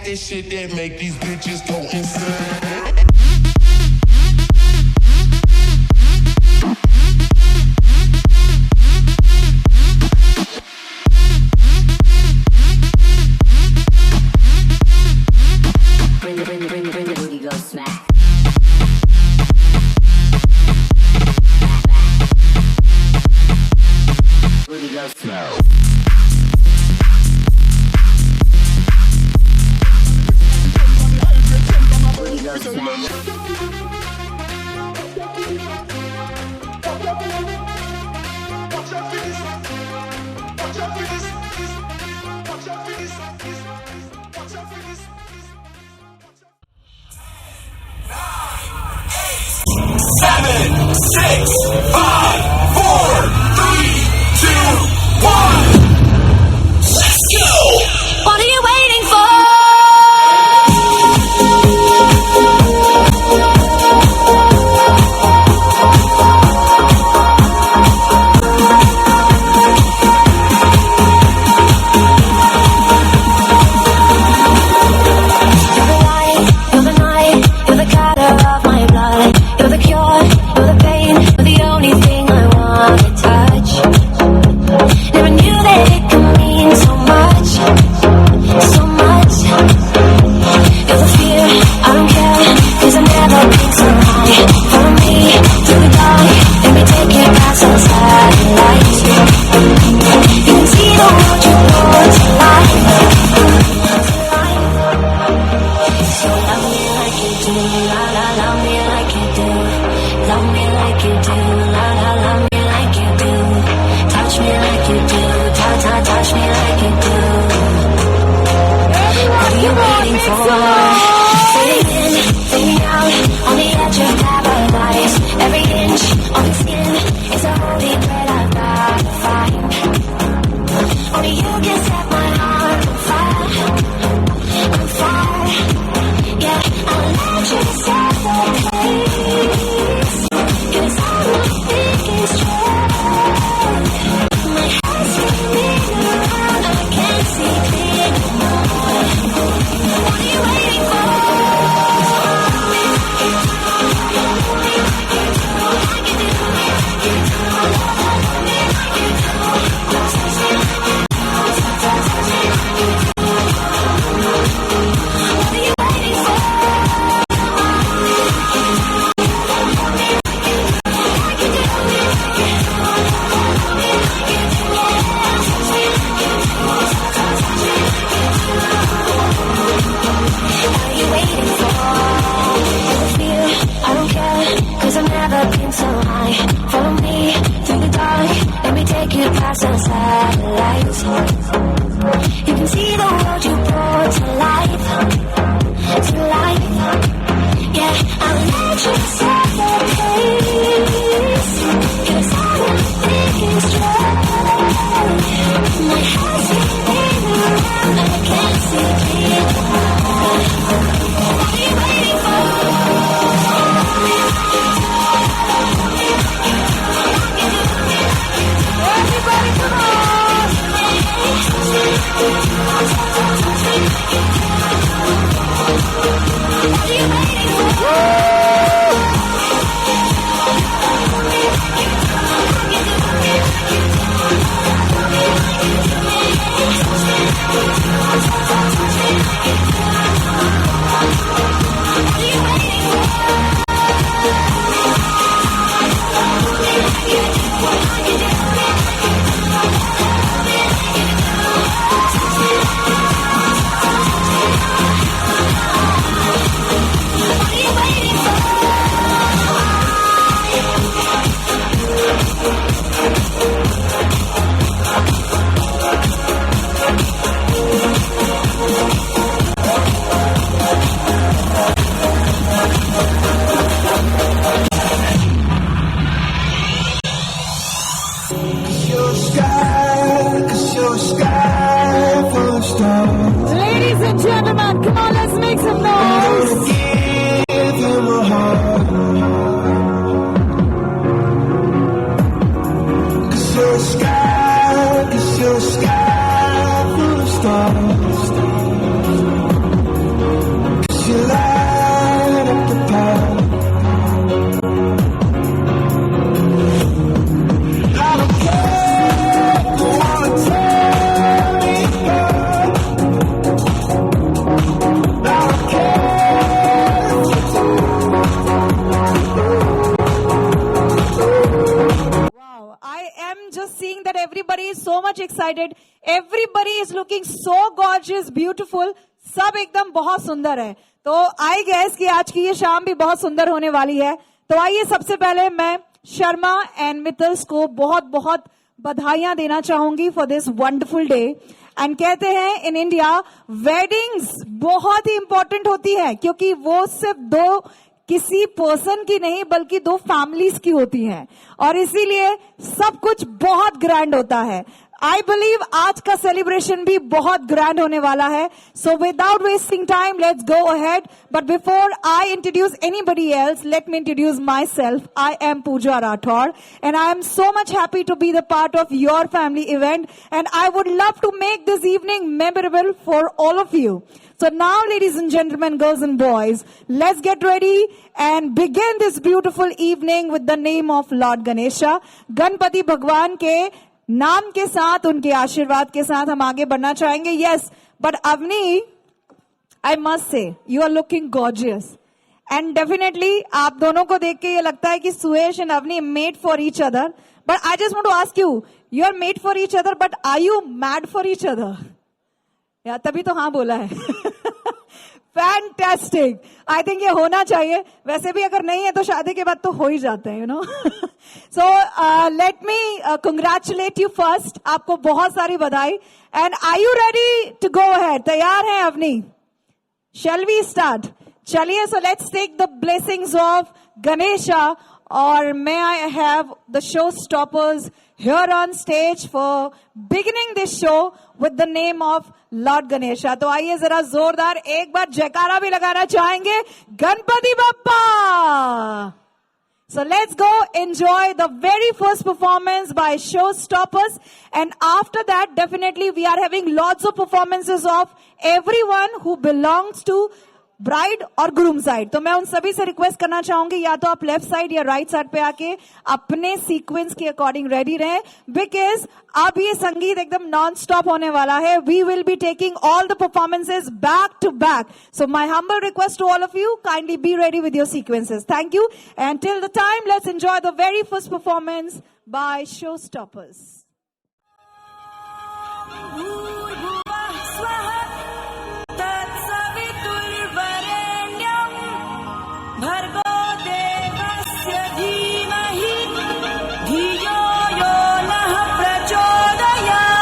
got this shit that make these bitches go insane. Bring the booty, go smack. Booty, go smack. Booty, go smack. Seven, six, 5, 4, 3, 2, 1. Let's go! What are you waiting for? You're the light, you're the night, you're the color of my blood. You're the cure, you're the pain, you're the only thing excited. Everybody is looking so gorgeous, beautiful. सब एकदम बहुत सुंदर है. तो I guess कि आज की ये शाम भी बहुत सुंदर होने वाली है. तो आइए सबसे पहले मैं शर्मा एंड मित्तल्स को बहुत बहुत बधाइयां देना चाहूंगी for this wonderful day. And कहते हैं इन इंडिया वेडिंग्स बहुत ही इंपॉर्टेंट होती है क्योंकि वो सिर्फ दो किसी पर्सन की नहीं बल्कि दो फैमिलीज की होती हैं और इसीलिए सब कुछ बहुत ग्रैंड होता है. आई बिलीव आज का सेलिब्रेशन भी बहुत ग्रैंड होने वाला है. So without wasting time let's go ahead. But before I introduce anybody else, let me introduce myself. I am Pooja Rathore and I am so much happy to be the part of your family event and I would love to make this evening memorable for all of you. So now, ladies and gentlemen, girls and boys, let's get ready and begin this beautiful evening with the name of Lord Ganesha. Ganpati भगवान के नाम के साथ, उनके आशीर्वाद के साथ हम आगे बढ़ना चाहेंगे. Yes, but Avni, I must say, you are looking gorgeous. And definitely, आप दोनों को देख के ये लगता है कि सुयश and Avni made for each other. But I just want to ask you, you are made for each other, but are you mad for each other? या तभी तो हाँ बोला है. फैंटास्टिक. आई थिंक ये होना चाहिए. वैसे भी अगर नहीं है तो शादी के बाद तो हो ही जाते हैं, you know. So let me congratulate you first. आपको बहुत सारी बधाई. And are you ready to go ahead? तैयार हैं अवनी? Shall we start? चलिए, so let's take the blessings of Ganesha. और may I have the showstoppers here on stage for beginning this show with the name of Lord Ganesha. तो आइए जरा जोरदार एक बार जयकारा भी लगाना चाहेंगे, Ganpati Bappa. So let's go enjoy the very first performance by showstoppers, and after that definitely we are having lots of performances of everyone who belongs to bride और ग्रूम साइड. तो मैं उन सभी से रिक्वेस्ट करना चाहूंगी या तो आप लेफ्ट साइड या राइट साइड पे आके अपने सीक्वेंस के अकॉर्डिंग रेडी रहें, बिकॉज अब ये संगीत एकदम नॉन स्टॉप होने वाला है. We will be taking all the performances back to back. So my humble request to all of you, kindly be ready with your sequences. Thank you. And till the time let's enjoy the very first performance by show stoppers. भर्गो देवस्य धीमहि धियो यो नः प्रचोदयात्.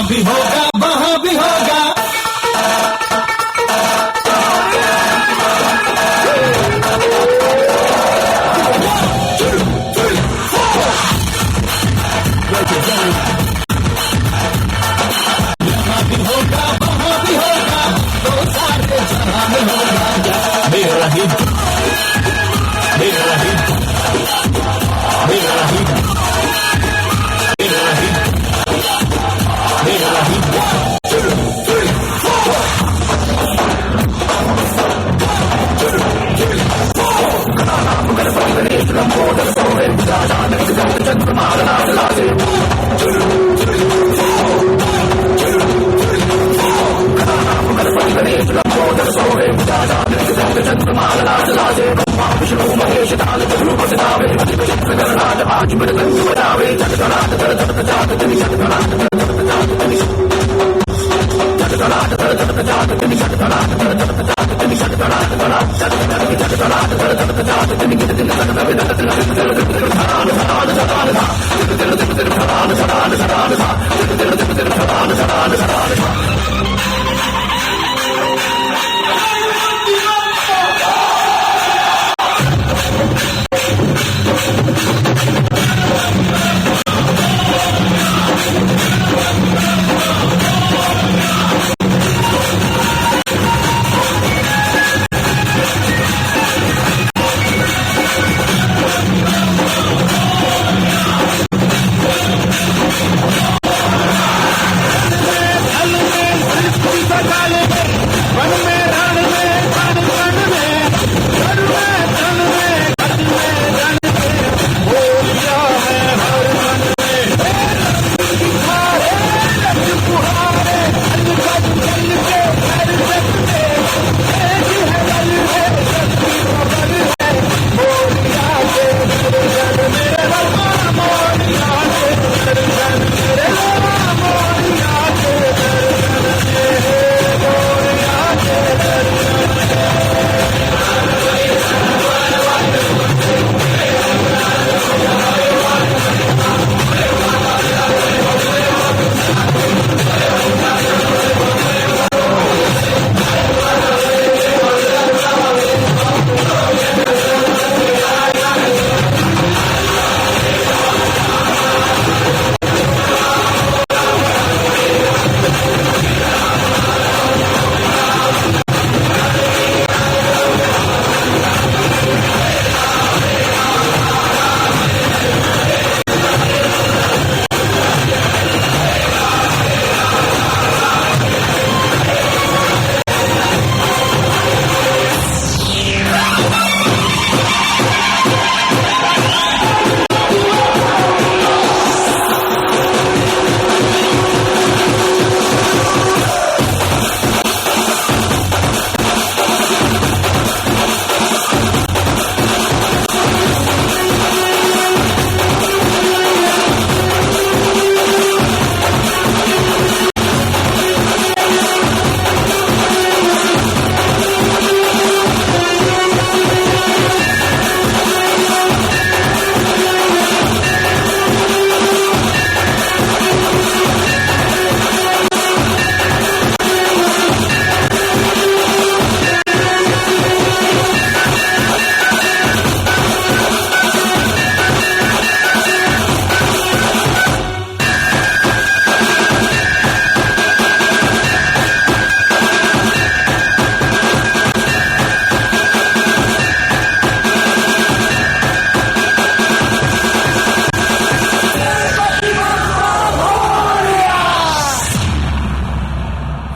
भी होगा वहां भी होगा. यहाँ भी होगा वहां भी होगा, तो सारे जहां में होगा. मेरा ही मेरा ही मेरा ही मेरा ही मेरा ही. 1, 2, 3, 4.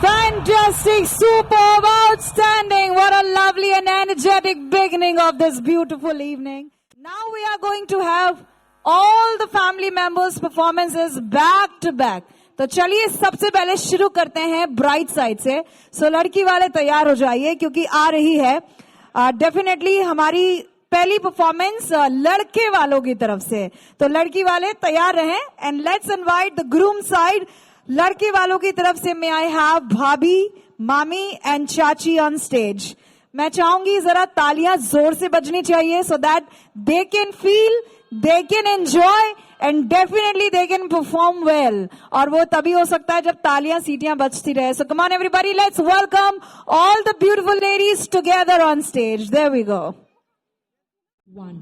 Fantastic, superb, outstanding. What a lovely and energetic beginning of this beautiful evening. Now we are going to have all the family members' performances back to back. तो चलिए सबसे पहले शुरू करते हैं ब्राइट साइड से. सो लड़की वाले तैयार हो जाइए क्योंकि आ रही है डेफिनेटली हमारी पहली परफॉर्मेंस लड़के वालों की तरफ से. तो लड़की वाले तैयार रहें and let's invite the groom side. लड़के वालों की तरफ से मे आई हैव भाभी, मामी एंड चाची ऑन स्टेज. मैं चाहूंगी जरा तालियां जोर से बजनी चाहिए so that they can feel, they can enjoy and definitely they can perform well. और वो तभी हो सकता है जब तालियां सीटियां बजती रहे. So come on everybody, let's welcome all the beautiful ladies together on stage. There we go. 1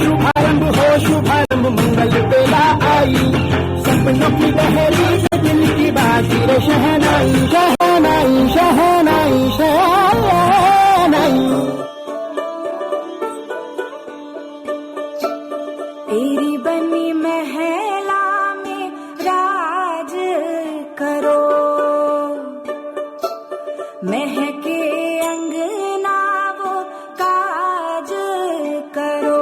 शुभारंभ हो शुभारंभ मंगल बेला आई. सपनों की लहरी दिल की बाजी रे शहनाई शहनाई शहनाई शहनाई. तेरी बनी महला में राज करो, महके अंगना वो काज करो.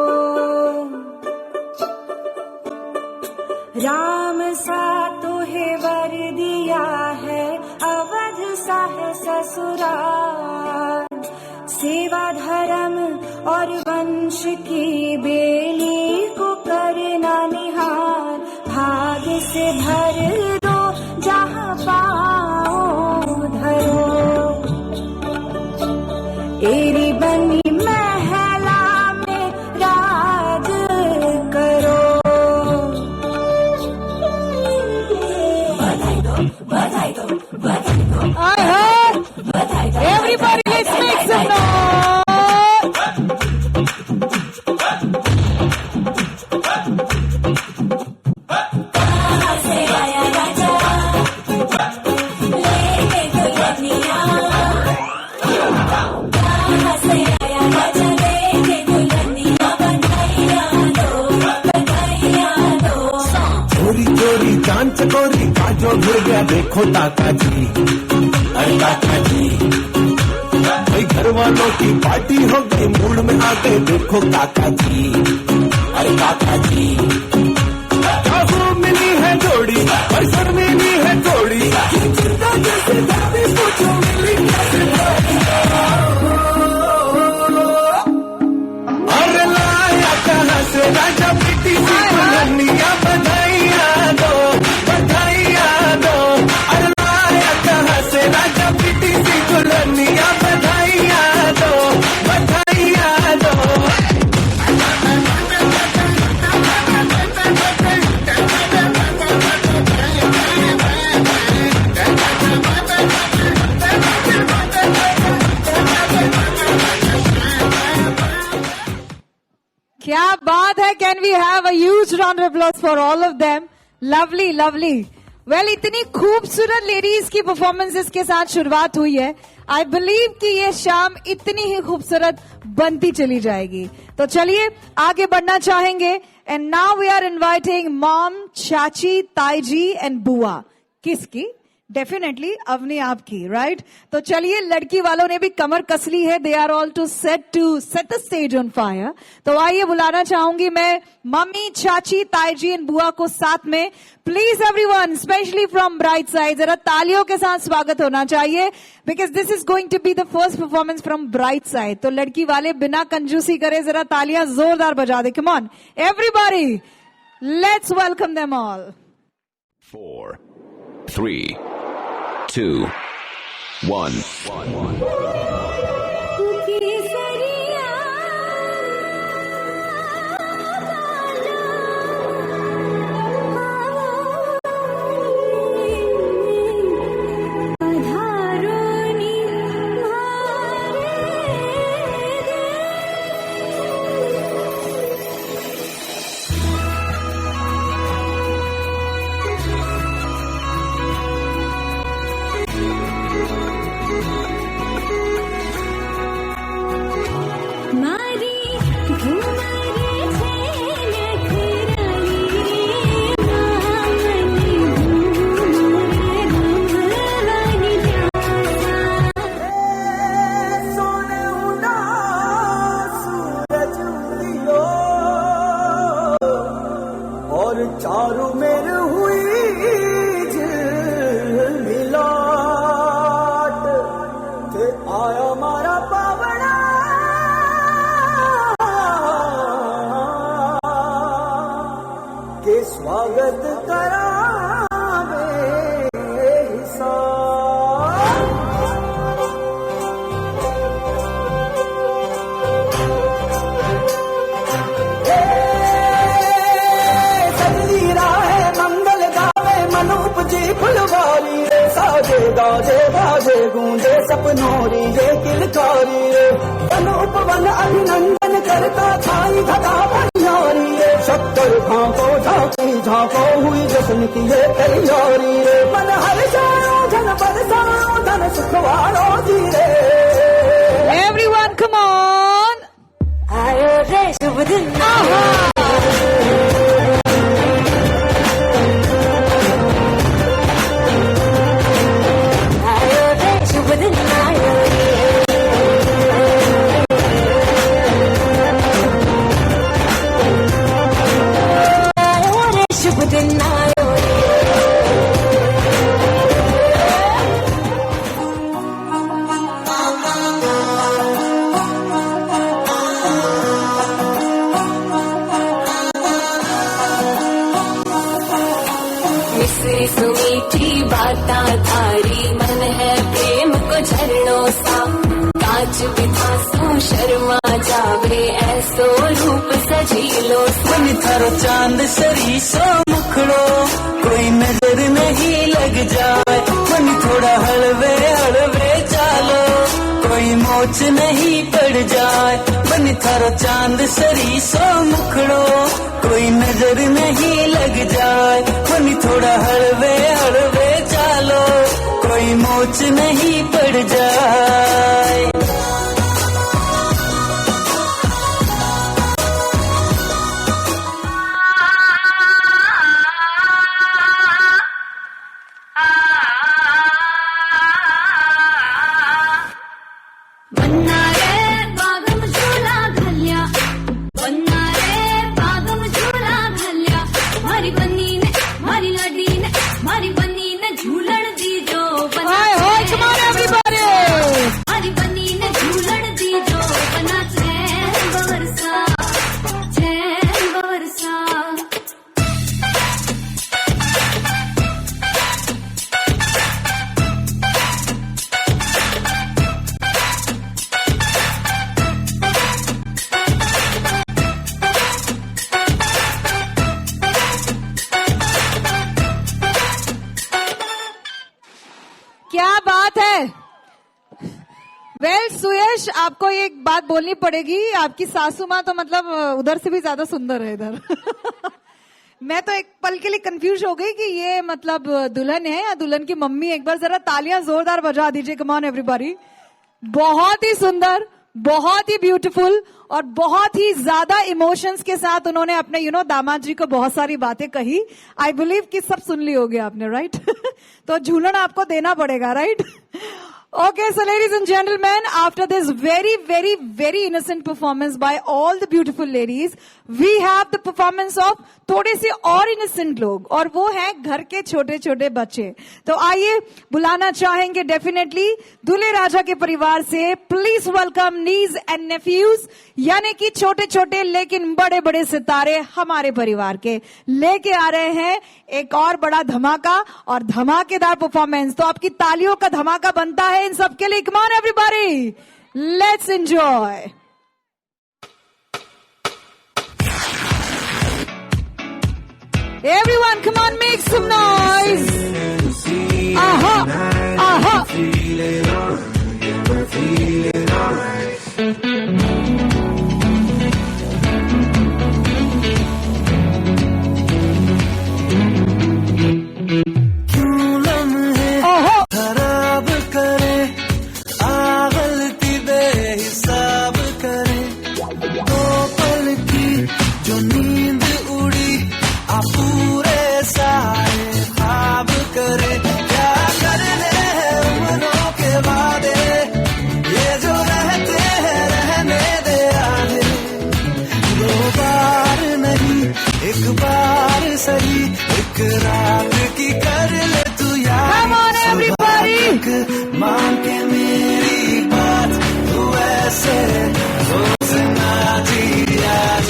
राम सा तुहे वर दिया है, अवध सा है ससुराल. सेवा धर्म और वंश की बेली को करना निहार. भाग्य से भर दो जहाँ पाओ धरो. तेरी बनी महला में राज करो. बधाई दो, बधाई दो. I heard everybody, let's make some noise. चकोरी का जो गिर गया देखो काका जी, अरे काका जी। भाई घर वालों की पार्टी हो गई, मूड में आ गए देखो काका जी, अरे काका जी। काफू मिली है जोड़ी और सर मिली है थोड़ी, चिंता जैसे दादी पूछो मिली कैसे जोड़ी। और लाया कहाँ से राजा बेटी सी दुल्हनिया, बधाइयाँ दो बधाइयाँ दो। और लाया कहाँ से राजा बेटी सी दुल्हनिया, बधाइयाँ दो बधाइयाँ दो। क्या बात है। Can we have a huge round of applause for all of them. Lovely lovely. Well, इतनी खूबसूरत लेडीज की परफॉर्मेंसेस के साथ शुरुआत हुई है। आई बिलीव कि ये शाम इतनी ही खूबसूरत बनती चली जाएगी। तो चलिए आगे बढ़ना चाहेंगे। And now we are inviting mom, चाची, ताई जी एंड बुआ। किसकी? डेफिनेटली अवनी आपकी, राइट? तो चलिए, लड़की वालों ने भी कमर कस ली है। They are all to set the stage on fire. तो आइए बुलाना चाहूंगी मैं मम्मी, चाची, ताई जी एंड बुआ को साथ में। Please everyone, specially from bride side, जरा तालियों के साथ स्वागत होना चाहिए, because this is going to be the first performance from bride side. तो लड़की वाले बिना कंजूसी करे जरा तालियां जोरदार बजा दे। Come on everybody, let's welcome them all. 4, 3, 2, 1. चारों मेर हुई मिलाट के आया मारा पावना के स्वागत करा फुलवारी रे, साजे गाजे बाजे गूंजे सपनोरी ये किलकारी रे। अनूप वन अभिनंदन करता छाई घटा भंडारी रे। शक्कर भांको झांकी झांको हुई जश्न की ये तैयारी रे। मन हर जाओ धन बरसाओ धन सुखवारो जी रे। Everyone come on. आयो रे शुभ दिन। मीठी बाता थारी मन है प्रेम को झरनों सा। कांच बिथासू शर्मा जावे ऐसो रूप सजीलो। मन थारो चांद सरी सो मुखड़ो कोई नजर नहीं लग जाए। मन थोड़ा हलवे हलवे चालो कोई मोच नहीं पड़ जाए। मन थारो चांद सरी सो मुखड़ो कोई नजर नहीं लग जाए। मन थोड़ा हलवे हलवे चालो कोई मोच नहीं पड़ जाए। अविनाश, आपको एक बात बोलनी पड़ेगी, आपकी सासू माँ तो मतलब उधर से भी ज्यादा सुंदर है इधर। मैं तो एक पल के लिए कंफ्यूज हो गई कि ये मतलब दुल्हन है या दुल्हन की मम्मी। एक बार जरा तालियां जोरदार बजा दीजिए, कम ऑन एवरीबॉडी। बहुत ही सुंदर, बहुत ही ब्यूटीफुल और बहुत ही ज्यादा इमोशंस के साथ उन्होंने अपने दामाद जी को बहुत सारी बातें कही। आई बिलीव कि सब सुन ली होगी आपने, राइट? तो झूलन आपको देना पड़ेगा, right? Okay, so ladies and gentlemen, after this very, very, very innocent performance by all the beautiful ladies, we have the performance of थोड़े से और innocent लोग, और वो हैं घर के छोटे छोटे बच्चे। तो आइए बुलाना चाहेंगे डेफिनेटली दूल्हे राजा के परिवार से, please welcome knees and nephews, यानी कि छोटे छोटे लेकिन बड़े बड़े सितारे हमारे परिवार के, लेके आ रहे हैं एक और बड़ा धमाका और धमाकेदार परफॉर्मेंस। तो आपकी तालियों का धमाका बनता है इन सबके लिए। कम on everybody, let's enjoy. Everyone, come on, make some noise. Aha, aha. क्यों लम्हे खराब करे, गलती बेहिसाब करे, दो पल की जो नींद उड़ी पूरे सारे ख्वाब करे। क्या करने हैं उम्रों के वादे, ये जो रहते हैं रहने दे आगे। दो बार नहीं एक बार सही, एक रात की कर ले तू यार। मान के मेरी बात, तू ऐसे रोज ना जी आज।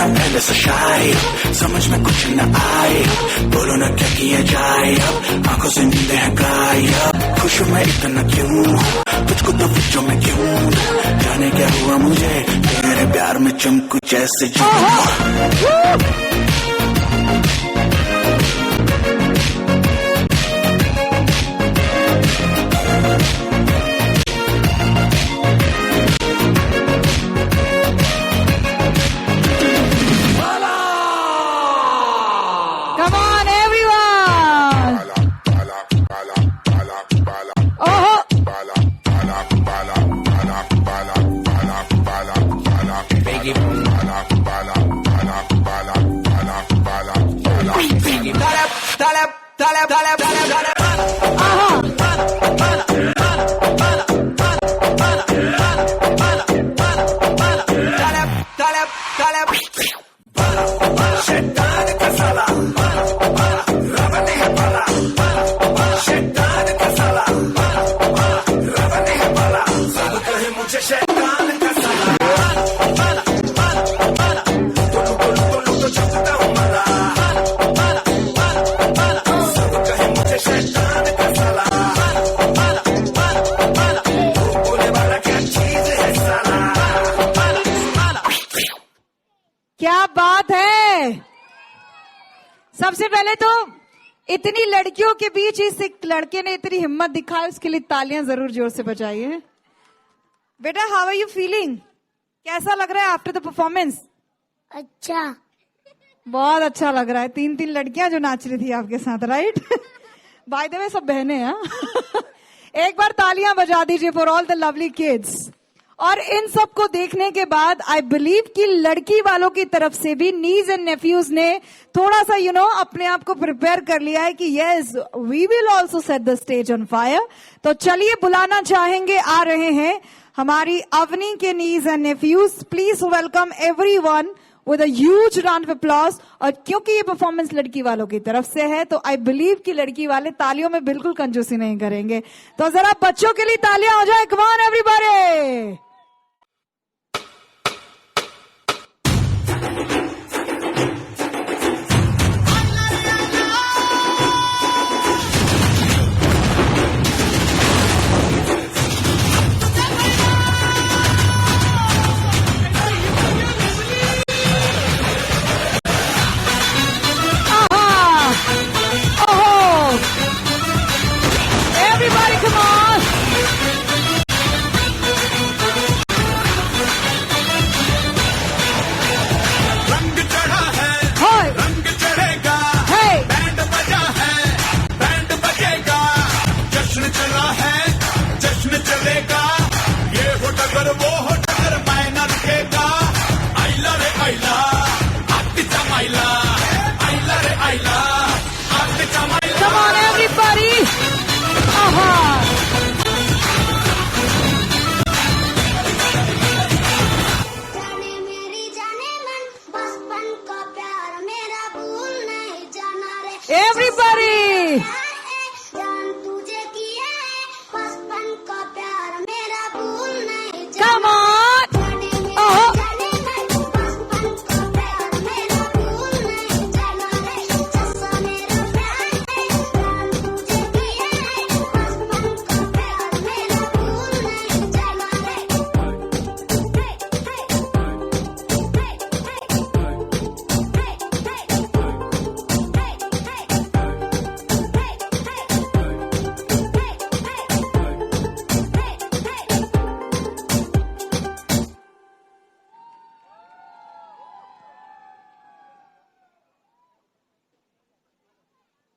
पहले से शायद समझ में कुछ न आए, बोलो न क्या किया जाए, अब आंखों से नींदें हैं गायब। खुश मैं इतना क्यों, तुझको तो फिक्रों में क्यों, जाने क्या हुआ मुझे तेरे प्यार में चमकू जैसे सबसे पहले तो इतनी लड़कियों के बीच इस एक लड़के ने इतनी हिम्मत दिखाई, उसके लिए तालियां जरूर जोर से बजाइए। बेटा, हाउ आर यू फीलिंग? कैसा लग रहा है आफ्टर द परफॉर्मेंस? अच्छा, बहुत अच्छा लग रहा है। 3 लड़कियां जो नाच रही थी आपके साथ, राइट? बाय द वे सब बहनें हैं। एक बार तालियां बजा दीजिए for all the lovely kids. और इन सब को देखने के बाद आई बिलीव कि लड़की वालों की तरफ से भी नीज एंड नेफ्यूज ने थोड़ा सा अपने आप को प्रिपेयर कर लिया है कि yes we will also set the stage on fire. तो चलिए बुलाना चाहेंगे, आ रहे हैं हमारी अवनी के knees and nephews. Please welcome everyone with a huge round of applause. और क्योंकि ये परफॉर्मेंस लड़की वालों की तरफ से है तो आई बिलीव कि लड़की वाले तालियों में बिल्कुल कंजूसी नहीं करेंगे. तो जरा बच्चों के लिए तालियां हो जाए. कम on everybody. Everybody come on. रंग चढ़ा है, Hey. रंग चढ़ेगा, Hey. बैंड बजा है, बैंड बजेगा, जश्न चला है, जश्न चलेगा, ये हो टगर वो हो टगर मायना रखेगा. आइला रे आइला, आतिचा माइला, आइला रे आइला, आतिचा माइला. Come on everybody. जाने मेरी जाने मन बचपन का प्यार मेरा भूल नहीं जाना रे. Everybody. जान तुझे किया है बचपन का प्यार मेरा भूल नहीं जाना. Come on. जाने मेरी जाने मन बचपन का प्यार मेरा भूल नहीं जाना रे. जैसा मेरा प्यार है जान तुझे किया है बचपन का प्यार मेरा भूल नहीं जाना रे.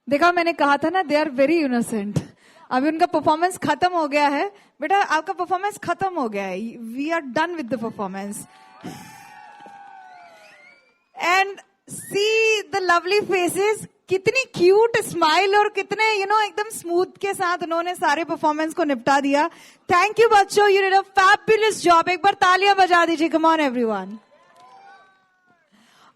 देखा मैंने कहा था ना दे आर वेरी इनोसेंट. अभी उनका परफॉर्मेंस खत्म हो गया है. बेटा आपका परफॉर्मेंस खत्म हो गया है. We are done with the performance. And see the lovely faces. कितनी क्यूट स्माइल और कितने एकदम स्मूथ के साथ उन्होंने सारे परफॉर्मेंस को निपटा दिया. थैंक यू बच्चों. You did a fabulous job. एक बार तालियां बजा दीजिए. कम ऑन एवरीवन.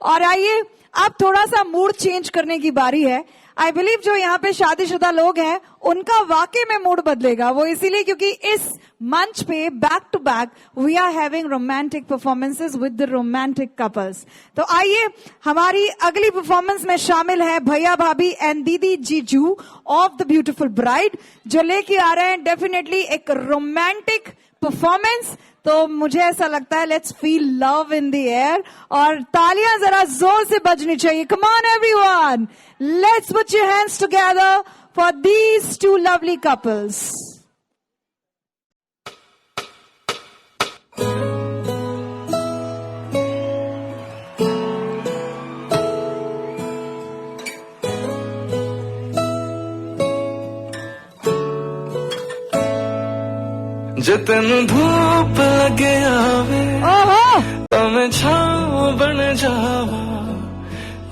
और आइए अब थोड़ा सा मूड चेंज करने की बारी है. आई बिलीव जो यहाँ पे शादीशुदा लोग हैं उनका वाकई में मूड बदलेगा. वो इसीलिए क्योंकि इस मंच पे back to back we are having romantic performances with the romantic couples. तो आइए हमारी अगली परफॉर्मेंस में शामिल है भैया भाभी एंड दीदी जीजू ऑफ द ब्यूटीफुल ब्राइड जो लेके आ रहे हैं डेफिनेटली एक रोमांटिक परफॉर्मेंस. तो मुझे ऐसा लगता है let's feel love in the air. और तालियां जरा जोर से बजनी चाहिए. Come on everyone. Let's put your hands together for these two lovely couples. जे तेनू धूप लगे आवे तो मैं छाँव बन जावा.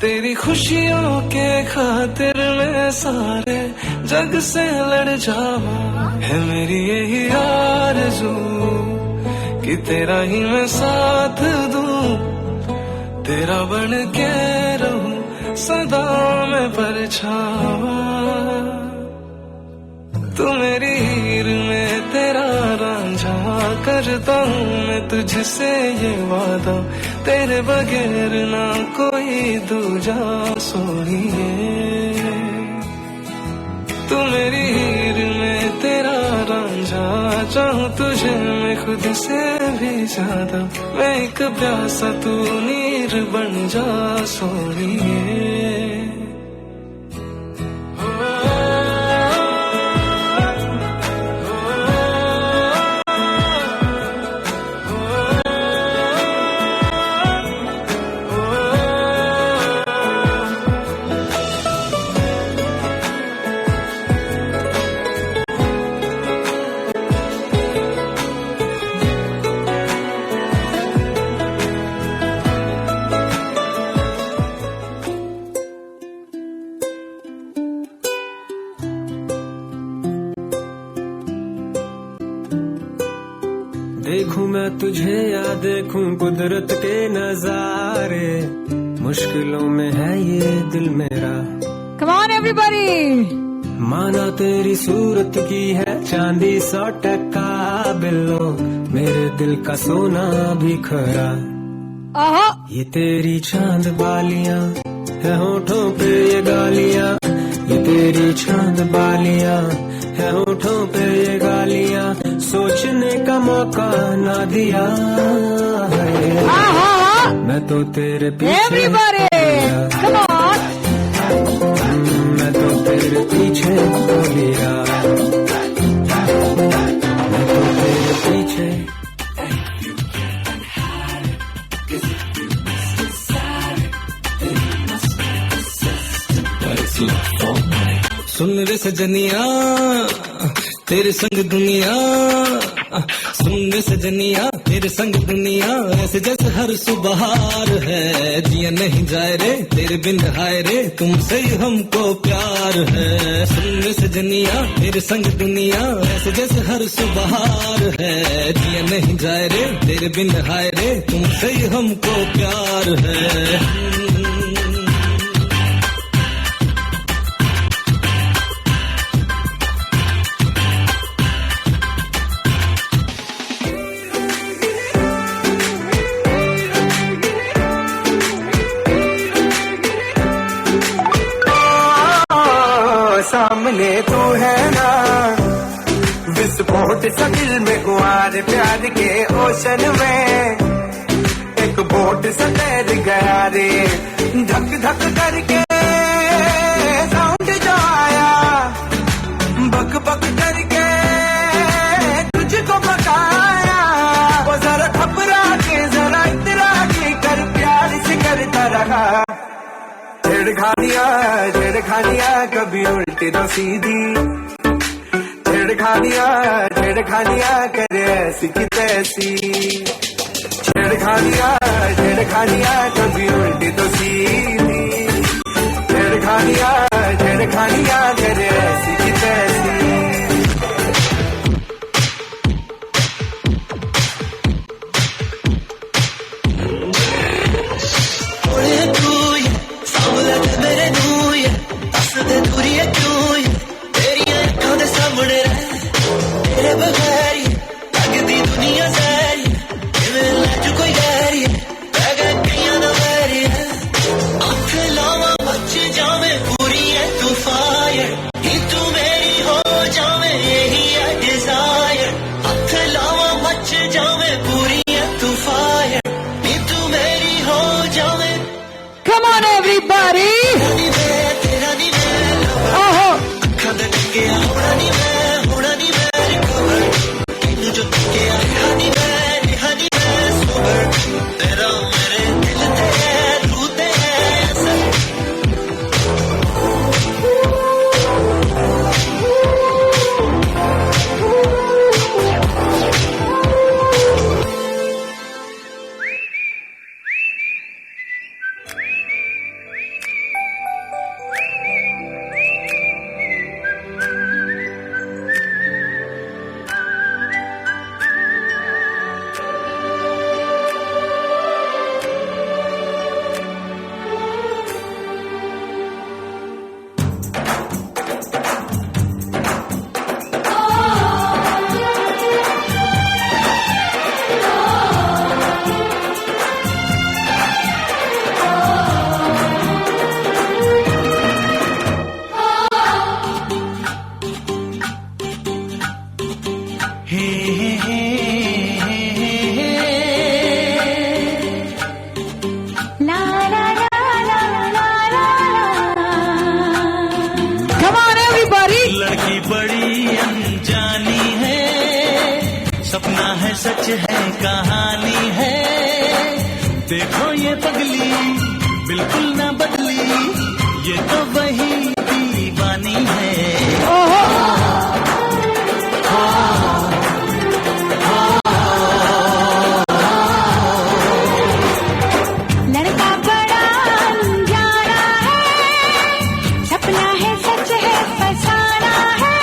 तेरी खुशियों के खातिर मैं सारे जग से लड़ जावा. है मेरी यही आरज़ू कि तेरा ही मैं साथ दूं. तेरा बन के रहूं सदा मैं परछावा. तू मेरी हीर में तेरा रांझा करता हूँ मैं तुझसे ये वादा. तेरे बगैर ना कोई दूजा सोनिए. तू मेरी हीर में तेरा रांझा चाहूँ तुझे मैं खुद से भी ज्यादा. मैं एक प्यासा तू नीर बन जा सोनिए. तुझे या देखूं कुदरत के नजारे, मुश्किलों में है ये दिल मेरा। Come on everybody! माना तेरी सूरत की है चांदी 100% बिल्लो, मेरे दिल का सोना भी खरा। ये तेरी चांद बालियां है होठों पे ये गालियां, ये तेरी चांद बालियां है होठों पे ये गालियां, सोचने का मौका ना दिया है। मैं तो तेरे पीछे Everybody! Come on! मैं तो तेरे पीछे हो लिया, मैं तो तेरे पीछे। सुन रे सजनिया तेरे संग दुनिया, सुन रे सजनिया तेरे संग दुनिया, ऐसे जैसे हर सुबह है, जिया नहीं जाए रे तेरे बिन हाय रे, तुमसे ही हमको प्यार है। सुन रे सजनिया तेरे संग दुनिया, ऐसे जैसे हर सुबह है, जिया नहीं जाए रे तेरे बिन हाय रे, तुमसे ही हमको प्यार है। सामने तू है ना, विस्फोट सा दिल में हुआ रे प्यार के ओशन में, एक बोट सा तैर गया रे, धक धक करके साउंड जो आया, बक बक करके तुझको बकाया, वो जरा घबरा के जरा इतरा के कर प्यार से करता रहा। छेड़खानियां कभी उल्टी तो सीधी, छेड़खानियां करे ऐसी की तैसी, छेड़खानियां कभी उल्टी तो सीधी, छेड़खानियां करे ऐसी की तैसी। Come on everybody! सच है कहानी है, देखो ये पगली बिल्कुल ना बदली, ये तो वही दीवानी है। लड़का बड़ा अनजाना है, सपना है सच है फसाना है,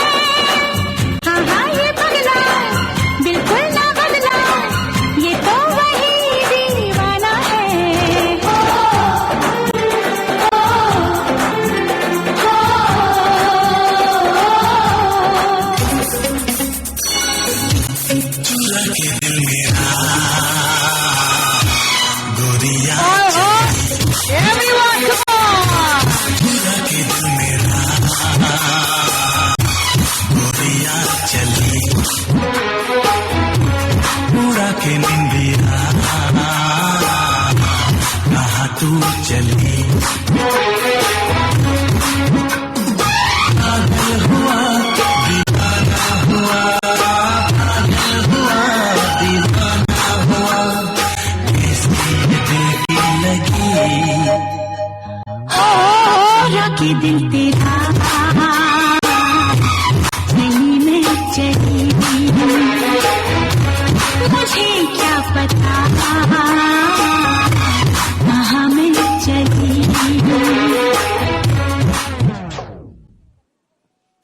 हाँ हाँ ये पगला बिल्कुल ना बदला, ये के निंदिया कहाँ तू चली पागल हुआ दीवाना हुआ पागल हुआ दीवाना हुआ किसकी दिल की लगी रखी दिल तेरा नहीं मैं चली मुझे क्या पता कहाँ मैं चली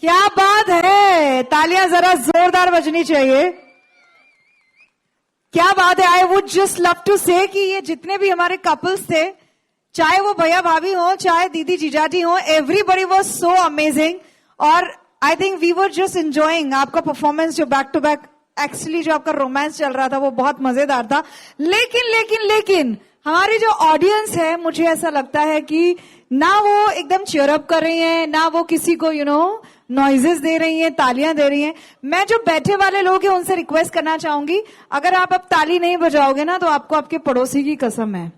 क्या बात है, तालियां जरा जोरदार बजनी चाहिए। क्या बात है। I would just love to say कि ये जितने भी हमारे कपल्स थे, चाहे वो भैया भाभी हो, चाहे दीदी जीजाजी हो, एवरीबडी वाज सो अमेजिंग। और I think we were just enjoying आपका परफॉर्मेंस, जो बैक टू बैक एक्चुअली जो आपका रोमांस चल रहा था वो बहुत मजेदार था। लेकिन हमारी जो ऑडियंस है, मुझे ऐसा लगता है कि ना वो एकदम चीयर अप कर रही है, ना वो किसी को नॉइजेस दे रही हैं, तालियां दे रही हैं। मैं जो बैठे वाले लोग हैं उनसे रिक्वेस्ट करना चाहूंगी, अगर आप अब ताली नहीं बजाओगे ना तो आपको आपके पड़ोसी की कसम है।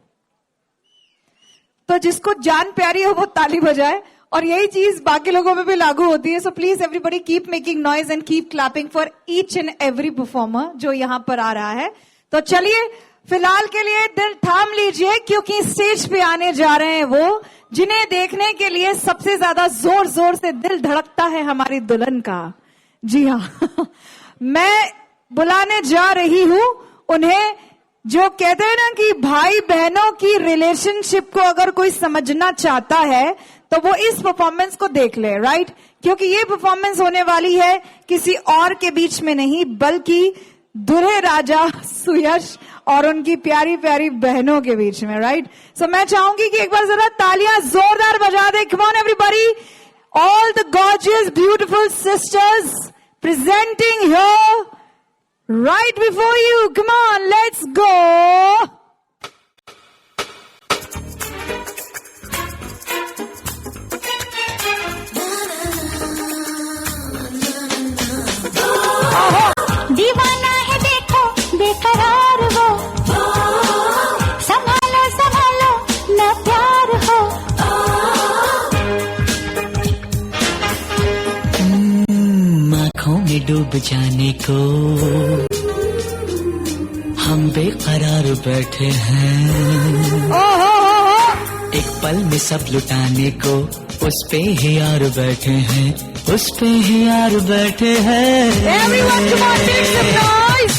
तो जिसको जान प्यारी हो वो ताली बजाए, और यही चीज बाकी लोगों में भी लागू होती है। So please everybody keep making noise and keep clapping for each and every performer जो यहाँ पर आ रहा है। तो चलिए फिलहाल के लिए दिल थाम लीजिए, क्योंकि स्टेज पे आने जा रहे हैं वो जिन्हें देखने के लिए सबसे ज्यादा जोर जोर से दिल धड़कता है हमारी दुल्हन का। जी हाँ मैं बुलाने जा रही हूं उन्हें, जो कहते हैं ना कि भाई बहनों की रिलेशनशिप को अगर कोई समझना चाहता है तो वो इस परफॉर्मेंस को देख ले, राइट? क्योंकि ये परफॉर्मेंस होने वाली है किसी और के बीच में नहीं, बल्कि दूल्हे राजा सुयश और उनकी प्यारी प्यारी बहनों के बीच में, राइट? सो मैं चाहूंगी कि एक बार जरा तालियां जोरदार बजा दे। Come on everybody, all the gorgeous beautiful sisters presenting here right before you. Come on, let's go. दीवाना है देखो बेकरार वो, संभालो संभालो ना प्यार हो। आँखों में डूब जाने को हम बेकरार बैठे हैं, एक पल में सब लुटाने को उस पे ही यार बैठे हैं, उस पे ही यार बैठे हैं।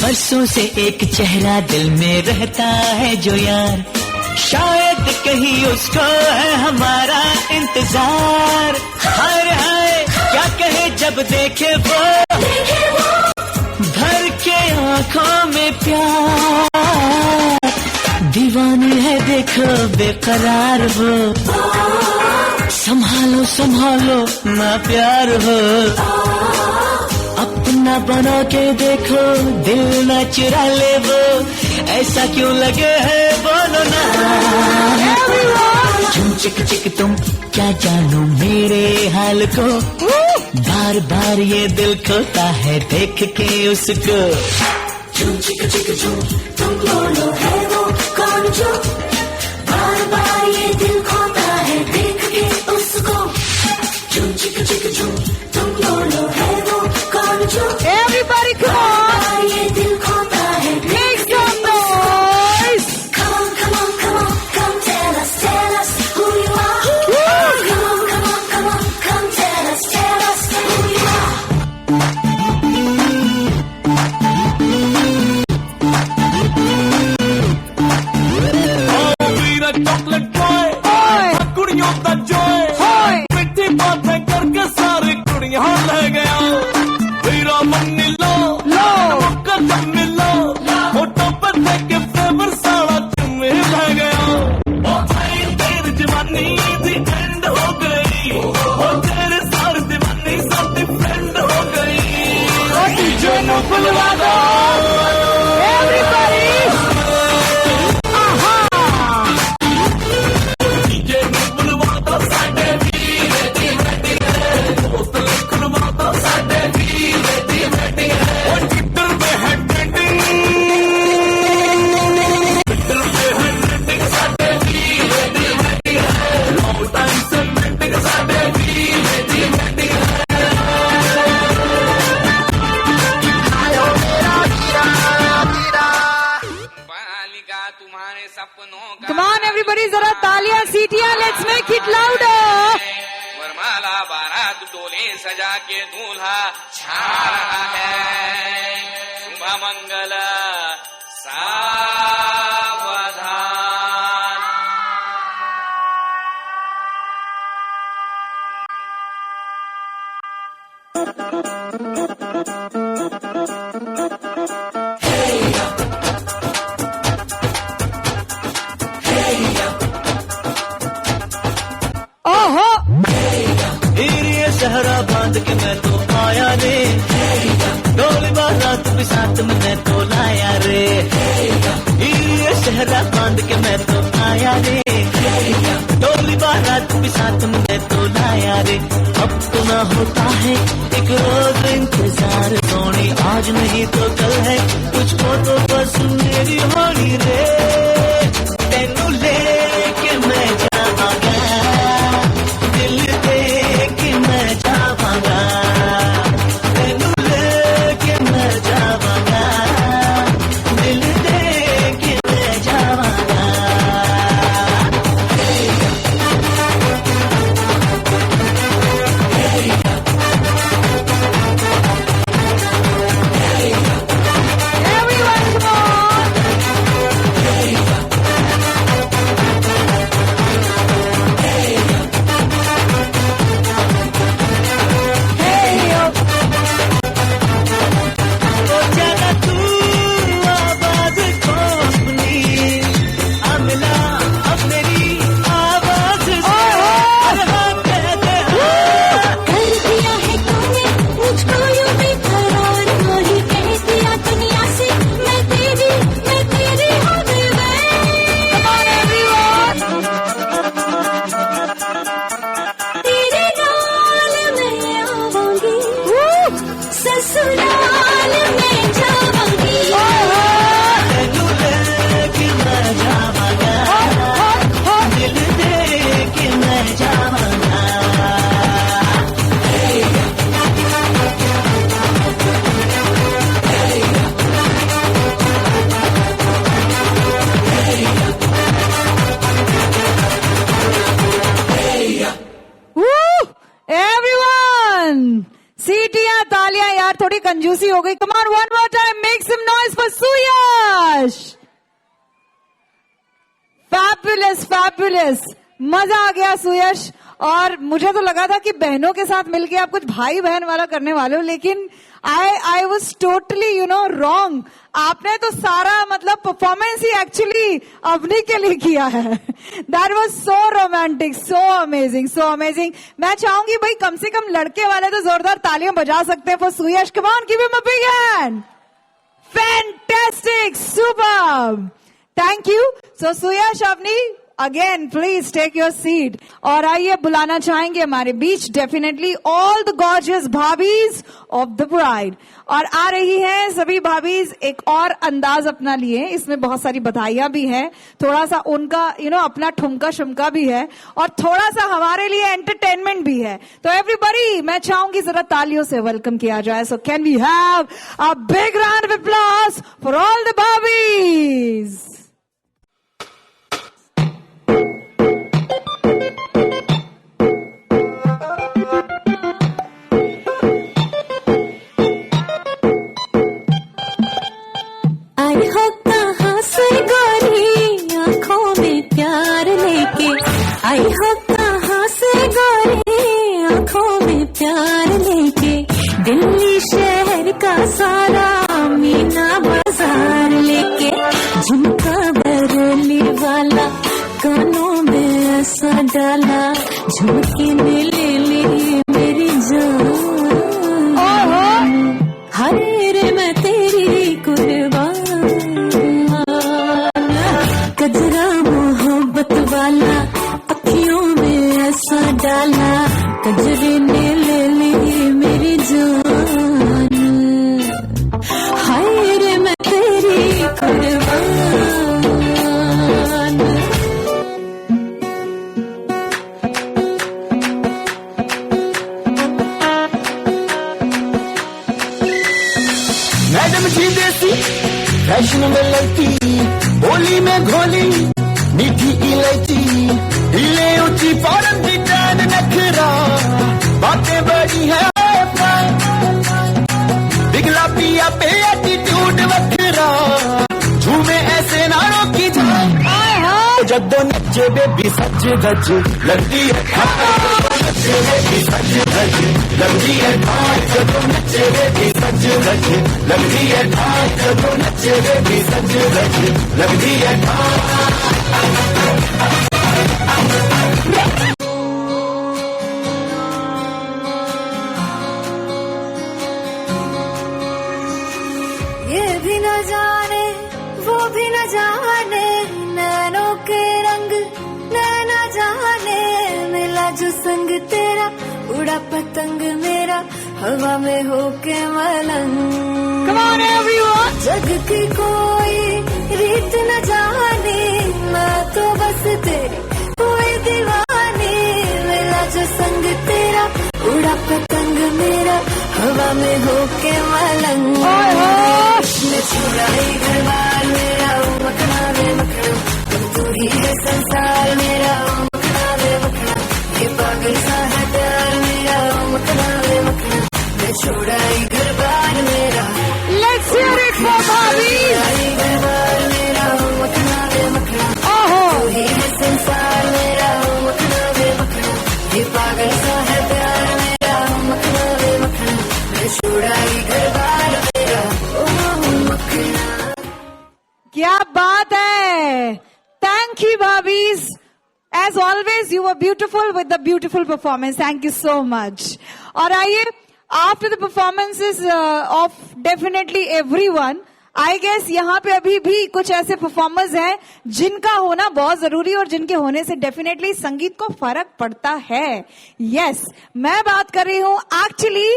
बरसों से एक चेहरा दिल में रहता है जो यार, शायद कहीं उसको है हमारा इंतजार। हाय हाय क्या कहे जब देखे वो भर के आंखों में प्यार, दीवानी है देखो बेकरार वो, संभालो संभालो ना प्यार हो, अपना बना के देखो दिल न चुरा ले वो, ऐसा क्यों लगे है बोलो ना। झुम चिक चिक तुम क्या जानो मेरे हाल को, बार बार ये दिल खोता है देख के उसको। झुम चिक झुम तुम बोलो है वो कौन जो, बार बार ये दिल खोता है देख के उसको। झुम चिक झुम तुम बोलो है वो कौन जो, Everybody come on, ये दिल खोता है make some noise. Come on, come on, come on, come tell us who you are. Come on, come on, come on, come tell us who you are. Vera chocolate boy ਕੁੜੀਆਂ ਦਾ joy Hoy. ਮਿੱਠੀ ਬਾਤਾਂ ਕਰਕੇ ਸਾਰੇ ਕੁੜੀਆਂ ਲੈ ਗਿਆ। ਵੀਰਾ ਮੰਨੀ ਲੋ ਕਦਮ ਮਿਲੋ ਫੋਟੋ ਪਰ ਦੇਖ ਕੇ ਫੇਵਰ ਸਾਲਾ ਚੁੰਮੇ ਲੈ ਗਿਆ। ਉਹ ਭਾਈ ਤੇਰੀ ਜਵਾਨੀ ਦੀ ਐਂਡ ਹੋ ਗਈ, ਉਹ ਤੇਰੇ ਸਾਰ ਦੀਵਾਨੀ ਸਾਡੀ ਫਰੈਂਡ ਹੋ ਗਈ। ਉਹ ਡੀਜੇ ਨੂੰ ਬੁਲਵਾ ਦੋ Everybody. तुम्हारे सपनों का Come on everybody, जरा तालियां सीटियां, let's make it louder. वरमाला बारात डोले सजा के दूल्हा छा रहा है। शुभ मंगल सावधान। ओहो ये सहरा बांध के मैं तो आया रे, डोली बारात भी साथ में मैं तो लाया रे। ये सहरा बांध के मैं तो आया रे, डोली बारात भी साथ में मैं तो लाया रे। अब तो ना होता है एक रोज इंतजार सोनी, आज नहीं तो कल है तुझको तो बस मेरी होली रे। तेनू लेके मैं जावांगा, दिल दे के मैं जावांगा, तेनू लेके मैं जावांगा, दिल दे के मैं जावांगा। everyone come on. Hey yo, तो ज्यादा तू आवाज को अपनी अमला, अब मेरी आवाज से हर हाथ कह दे कर दिया है तूने मुझको यूं बेकरार, वही कह दिया दुनिया से मैं तेरी हो गई। come on everyone. तेरे नाल मैं आवांगी, ससुराल में जावांगी। तेनू लेके मैं जावांगा, दिल दे के मैं जावांगा। Woo! Everyone! सीटियां तालियां यार, थोड़ी कंजूसी हो गई. Come on, one more time, make some noise for Suyash. Fabulous, fabulous. मजा आ गया सुयश. और मुझे तो लगा था कि बहनों के साथ मिलके आप कुछ भाई बहन वाला करने वाले हो, लेकिन आई वॉज टोटली रॉन्ग. आपने तो सारा मतलब परफॉर्मेंस ही एक्चुअली अवनी के लिए किया है. That was so romantic, so amazing, so amazing. मैं चाहूंगी भाई कम से कम लड़के वाले तो जोरदार तालियां बजा सकते हैं for Suyash. Come on, give him a big hand. Fantastic, superb, thank you. So Suyash, Avni, again please take your seat. और आइए बुलाना चाहेंगे हमारे बीच definitely all the gorgeous bhabhis of the bride. और आ रही हैं सभी भाभीज एक और अंदाज अपना लिए. इसमें बहुत सारी बधाइयां भी हैं, थोड़ा सा उनका अपना ठुमका शुमका भी है, और थोड़ा सा हमारे लिए एंटरटेनमेंट भी है. तो एवरीबॉडी, मैं चाहूंगी जरा तालियों से वेलकम किया जाए. So can we have a big round of applause for all the bhabhis. आई हो कहाँ से गोरी आंखों में प्यार लेके, आई हो कहाँ से गोरी आंखों में प्यार लेके, दिल्ली शहर का सारा मीना बाजार लेके, झुमका बरली वाला कानों में ऐसा डाला, झुमके ने ले ली मेरी जान. हाय रे मैं तेरी कुर्बान, कजरा मोहब्बत वाला अखियों में ऐसा डाला, कजरे ने ले ली मेरी जान. हाय रे मैं तेरी कुर्बान. मैडम जी देसी फैशन में लड़की, बोली में में घोली मीठी इलायची, हिले ऊंची फौरन की टैन नखरा, बातें बड़ी है दिखला पिया पे एटीट्यूड वखरा, झूमे ऐसे नारों की जाए जब दो नच्चे बेबी सच धज लगती है, नच्चे बेबी सच धज लगती है, जब दो नच्चे बेबी सच धज लगती है, जब दो नच्चे बेबी सच धज लगती है। ये भी न जाने वो भी न जाने, नैनों के रंग नैना जाने, मिला जो संग तेरा उड़ा पतंग मेरा हवा में होके मलंग। Come on everyone! जग की कोई रीत न जाने, मैं तो बस तेरी कोई दीवानी, मिला जो संग तेरा उड़ा पतंग मेरा हवा में होके मलंग। मैं चुराई घर बार मेरा मखना वे मखना, तुम तू ही है संसार मेरा मखना वे मखना, ये पागल सा है प्यार मेरा मखना वे मखना, मैं चुराई घर बार मेरा। Let's hear it for Bobby! चुराई घर बार मेरा मखना वे मखना, तू ही है संसार मेरा मखना वे मखना, ये पागल सा है प्यार मेरा मखना वे मखना, मैं चुराई घर बार मेरा मखना। क्या बात है! Thank you, Bhabis. As always, you were beautiful with the beautiful performance. Thank you so much. और आइए, after the performances of definitely everyone, I guess यहाँ पे अभी भी कुछ ऐसे परफॉर्मर्स हैं जिनका होना बहुत जरूरी और जिनके होने से डेफिनेटली संगीत को फर्क पड़ता है। Yes, मैं बात कर रही हूँ एक्चुअली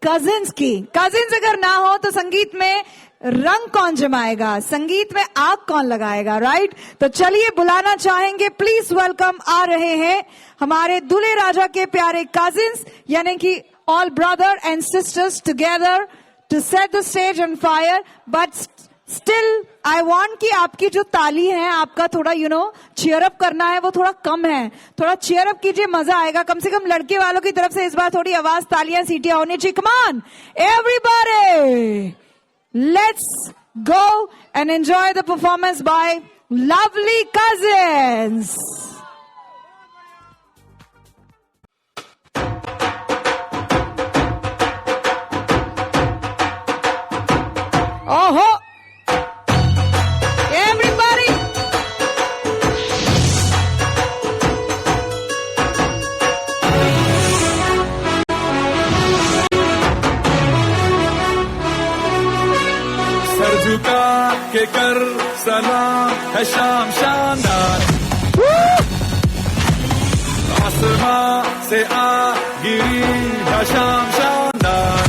कजिन्स की। कजिन्स अगर ना हो तो संगीत में रंग कौन जमाएगा, संगीत में आग कौन लगाएगा, राइट? तो चलिए बुलाना चाहेंगे, प्लीज वेलकम, आ रहे हैं हमारे दूल्हे राजा के प्यारे कजिन्स, यानी कि all brother and sisters together to set the stage on fire. But still I want कि आपकी जो ताली है, आपका थोड़ा चीयर अप करना है, वो थोड़ा कम है। थोड़ा चीयर अप कीजिए, मजा आएगा। कम से कम लड़के वालों की तरफ से इस बार थोड़ी आवाज, तालियां, सीटियां होनी चाहिए। Come on everybody, let's go and enjoy the performance by lovely cousins. Oh, everybody. Sir झुका के कर सलाम है शाम शानदार, आसमां से आ गिरी है शाम शानदार,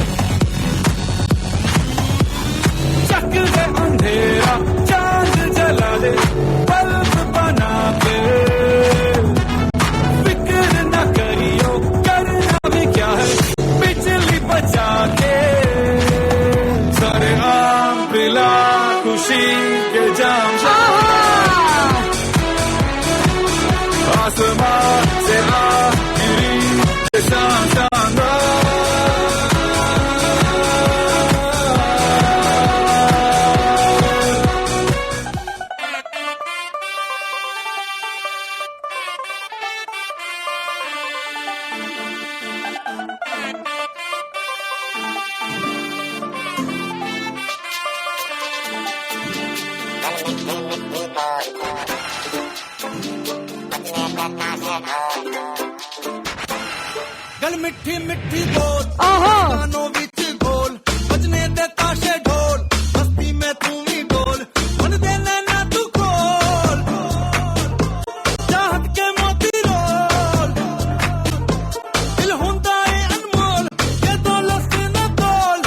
चक दे अंधेरा चांद जला दे बल्ब बना के, फिक्र न करियो करना भी क्या है बिजली बचा के, सारे आम पिला खुशी के जाम आसमां से आ गिरी शाम शानदार। गल मिठी मिठी बोल कानों विच गोल बजने दे ताशे ढोल, मस्ती में तू भी डोल, मन दे नैना तू खोल, चाहत के मोती रोल, दिल हुंदा है अनमोल, ये दौलत न तोल,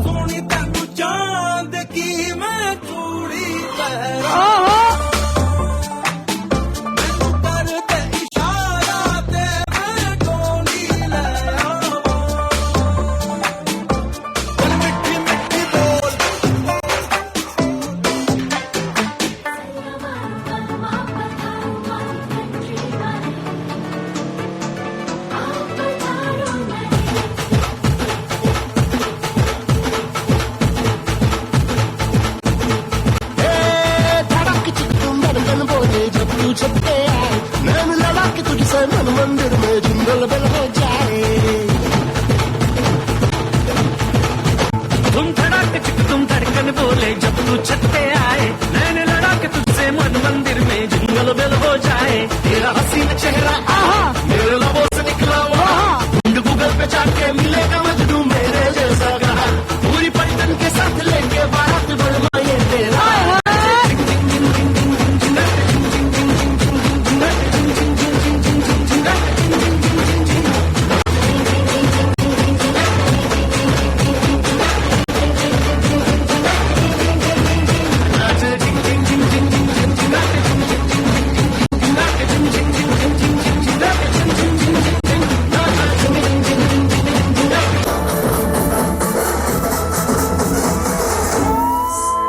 सोनी तेनू चांद की मैं चूड़ी पहरा, कान बोले जब तू छत पे आए, मैंने लड़ा के तुझसे मन मंदिर में जिंगल बेल हो जाए। तेरा हसीन चेहरा आहा मेरे लबों से निकला वहाँ, ढूंढ गूगल पे जाके मिलेगा मजनू मेरे जैसा कहा, पूरी पलटन के साथ लेके बारात बढ़वाए तेरा।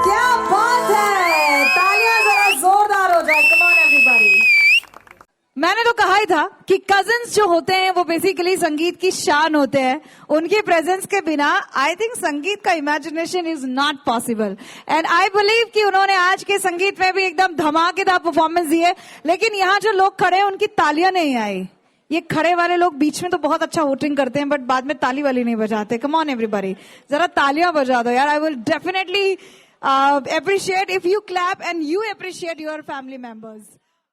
क्या बात है, तालियां जरा जोरदार हो जाए। कम ऑन एवरीबॉडी। मैंने तो कहा ही था कि कजिन्स जो होते हैं वो बेसिकली संगीत की शान होते हैं। उनके प्रेजेंस के बिना आई थिंक संगीत का imagination is not possible, and I believe कि उन्होंने आज के संगीत में भी एकदम धमाकेदार परफॉर्मेंस दी है। लेकिन यहाँ जो लोग खड़े हैं उनकी तालियां नहीं आई। ये खड़े वाले लोग बीच में तो बहुत अच्छा वोटिंग करते हैं, बट बाद में ताली वाली नहीं बजाते। कम ऑन एवरीबॉडी, जरा तालियां बजा दो यार। I will definitely appreciate if you clap and you appreciate your family members.